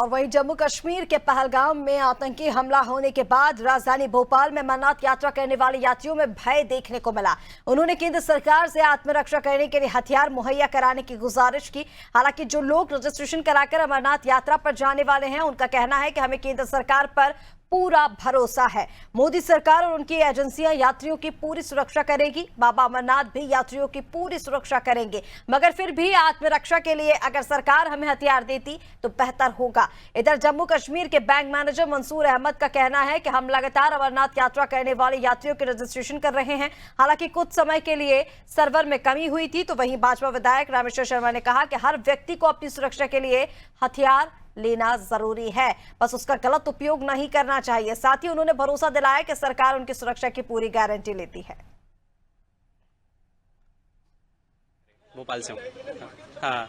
और वहीं जम्मू कश्मीर के पहलगाम में आतंकी हमला होने के बाद राजधानी भोपाल में अमरनाथ यात्रा करने वाले यात्रियों में भय देखने को मिला। उन्होंने केंद्र सरकार से आत्मरक्षा करने के लिए हथियार मुहैया कराने की गुजारिश की। हालांकि जो लोग रजिस्ट्रेशन कराकर अमरनाथ यात्रा पर जाने वाले हैं, उनका कहना है कि हमें केंद्र सरकार पर पूरा भरोसा है। मोदी सरकार और उनकी एजेंसियां यात्रियों की पूरी सुरक्षा करेगी। बाबा अमरनाथ भी यात्रियों की पूरी सुरक्षा करेंगे, मगर फिर भी आत्मरक्षा के लिए अगर सरकार हमें हथियार देती तो बेहतर होगा। इधर जम्मू कश्मीर के बैंक मैनेजर मंसूर अहमद का कहना है कि हम लगातार अमरनाथ यात्रा करने वाले यात्रियों के रजिस्ट्रेशन कर रहे हैं। हालांकि कुछ समय के लिए सर्वर में कमी हुई थी। तो वहीं भाजपा विधायक रामेश्वर शर्मा ने कहा कि हर व्यक्ति को अपनी सुरक्षा के लिए हथियार लेना जरूरी है, बस उसका गलत उपयोग नहीं करना चाहिए। साथ ही उन्होंने भरोसा दिलाया कि सरकार उनकी सुरक्षा की पूरी गारंटी लेती है। भोपाल से हूँ। हाँ,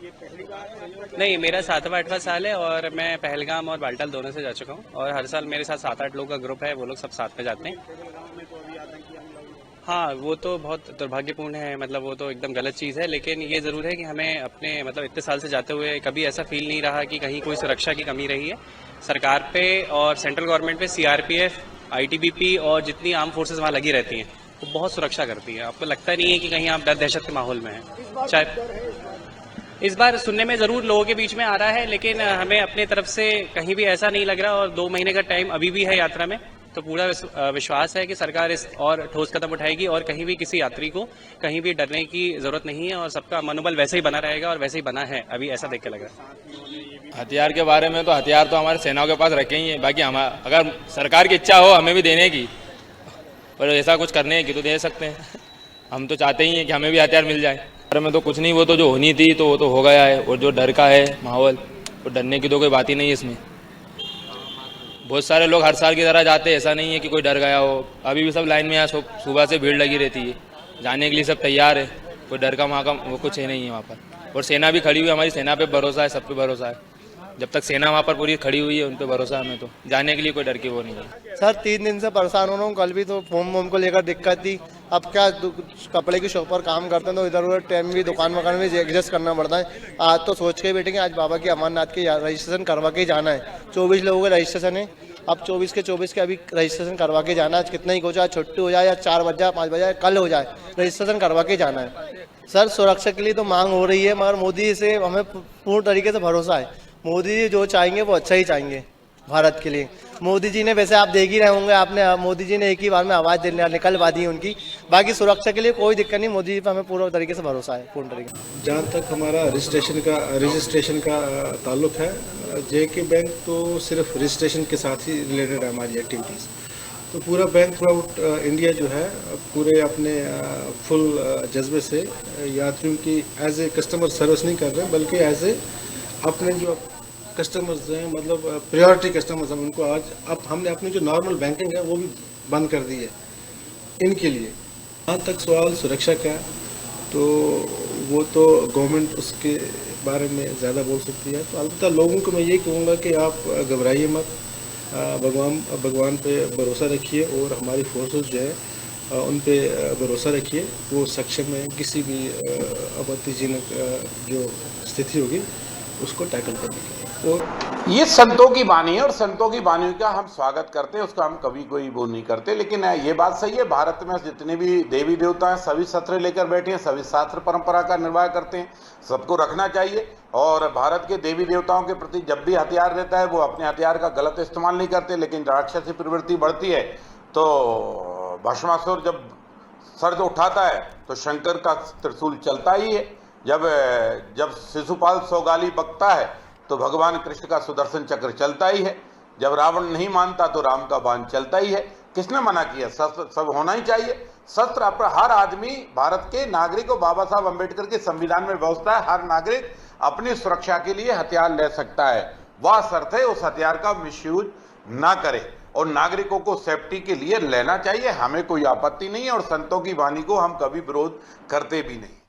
ये पहली बार नहीं, मेरा 7वां 8वां साल है और मैं पहलगाम और बालटाल दोनों से जा चुका हूँ और हर साल मेरे साथ 7-8 लोग का ग्रुप है, वो लोग सब साथ में जाते हैं। हाँ, वो तो बहुत दुर्भाग्यपूर्ण है, मतलब वो तो एकदम गलत चीज़ है, लेकिन ये ज़रूर है कि हमें अपने मतलब इतने साल से जाते हुए कभी ऐसा फील नहीं रहा कि कहीं कोई सुरक्षा की कमी रही है। सरकार पे और सेंट्रल गवर्नमेंट पे सीआरपीएफ, आईटीबीपी और जितनी आर्म फोर्सेज वहाँ लगी रहती हैं, वो बहुत सुरक्षा करती है। आपको लगता नहीं है कि कहीं आप डर दहशत के माहौल में हैं। चाहे इस बार सुनने में ज़रूर लोगों के बीच में आ रहा है, लेकिन हमें अपने तरफ से कहीं भी ऐसा नहीं लग रहा और 2 महीने का टाइम अभी भी है यात्रा में, तो पूरा विश्वास है कि सरकार इस और ठोस कदम उठाएगी और कहीं भी किसी यात्री को कहीं भी डरने की जरूरत नहीं है और सबका मनोबल वैसे ही बना रहेगा और वैसे ही बना है, अभी ऐसा देख के लग रहा है। हथियार के बारे में तो हथियार तो हमारे सेनाओं के पास रखे ही है, बाकी हम अगर सरकार की इच्छा हो हमें भी देने की, पर ऐसा कुछ करने की तो दे सकते हैं। हम तो चाहते ही हैं कि हमें भी हथियार मिल जाए। बारे में तो कुछ नहीं, वो तो जो होनी थी तो वो तो हो गया है। और जो डर का है माहौल, तो डरने की तो कोई बात ही नहीं है इसमें। बहुत सारे लोग हर साल की तरह जाते हैं, ऐसा नहीं है कि कोई डर गया हो। अभी भी सब लाइन में यहाँ सुबह से भीड़ लगी रहती है, जाने के लिए सब तैयार है। कोई डर का वहाँ का वो कुछ है नहीं है वहाँ पर। और सेना भी खड़ी हुई है, हमारी सेना पे भरोसा है, सब पे भरोसा है। जब तक सेना वहाँ पर पूरी खड़ी हुई है उन पर भरोसा है हमें, तो जाने के लिए कोई डर की वो नहीं है। सर 3 दिन से परेशान हो रहा हूँ। कल भी तो फॉर्म वोम को लेकर दिक्कत थी। अब क्या कपड़े की शॉप पर काम करते हैं तो इधर उधर टाइम भी दुकान वकान में एडजस्ट करना पड़ता है। आज तो सोच के बैठेंगे आज बाबा की अमरनाथ की रजिस्ट्रेशन करवा के जाना है। 24 लोगों का रजिस्ट्रेशन है। अब 24 के अभी रजिस्ट्रेशन करवा के जाना है। कितना ही हो जाए, छुट्टी हो जाए या 4 बज जाए 5 बजे कल हो जाए, रजिस्ट्रेशन करवा के जाना है। सर सुरक्षा के लिए तो मांग हो रही है, मगर मोदी से हमें पूर्ण तरीके से भरोसा है। मोदी जी जो चाहेंगे वो अच्छा ही चाहेंगे भारत के लिए। मोदी जी ने वैसे आप देख ही रहे होंगे, आपने मोदी जी ने एक ही बार में आवाज़ निकलवा दी उनकी। बाकी सुरक्षा के लिए कोई दिक्कत नहीं, मोदी जी पर हमें पूरा तरीके से भरोसा है, पूर्ण तरीके से। जहाँ तक हमारा रजिस्ट्रेशन का ताल्लुक है, जेके बैंक तो सिर्फ रजिस्ट्रेशन के साथ ही रिलेटेड है हमारी एक्टिविटीज़। तो पूरा बैंक थ्रू आउट इंडिया जो है पूरे अपने फुल जज्बे से यात्रियों की एज ए कस्टमर सर्विस नहीं कर रहे हैं, बल्कि एज ए अपने जो कस्टमर्स हैं, मतलब प्रायोरिटी कस्टमर्स हैं, उनको आज अब हमने अपनी जो नॉर्मल बैंकिंग है वो भी बंद कर दी है इनके लिए। जहाँ तक सवाल सुरक्षा का, तो वो तो गवर्नमेंट उसके बारे में ज़्यादा बोल सकती है। तो अलबत्ता लोगों को मैं ये कहूँगा कि आप घबराइए मत, भगवान पे भरोसा रखिए और हमारी फोर्सेस जो है उन पे भरोसा रखिए। वो सक्षम है किसी भी आपत्तिजनक जो स्थिति होगी उसको टैकल करने के लिए। और ये संतों की वाणी है और संतों की वाणी का हम स्वागत करते हैं, उसका हम कभी कोई वो नहीं करते। लेकिन ये बात सही है, भारत में जितने भी देवी देवता हैं सभी सत्र लेकर बैठे हैं, सभी शास्त्र परंपरा का निर्वाह करते हैं, सबको रखना चाहिए। और भारत के देवी देवताओं के प्रति जब भी हथियार रहता है वो अपने हथियार का गलत इस्तेमाल नहीं करते। लेकिन राक्षसी प्रवृत्ति बढ़ती है तो भस्मासुर जब सर उठाता है तो शंकर का त्रिशूल चलता ही है। जब शिशुपाल सौगाली बकता है तो भगवान कृष्ण का सुदर्शन चक्र चलता ही है। जब रावण नहीं मानता तो राम का बाण चलता ही है। किसने मना किया? शस्त्र सब होना ही चाहिए। शस्त्र हर आदमी, भारत के नागरिक को बाबा साहब अम्बेडकर के संविधान में व्यवस्था है, हर नागरिक अपनी सुरक्षा के लिए हथियार ले सकता है। वह शर्त है उस हथियार का मिसयूज ना करे और नागरिकों को सेफ्टी के लिए लेना चाहिए। हमें कोई आपत्ति नहीं है और संतों की वाणी को हम कभी विरोध करते भी नहीं।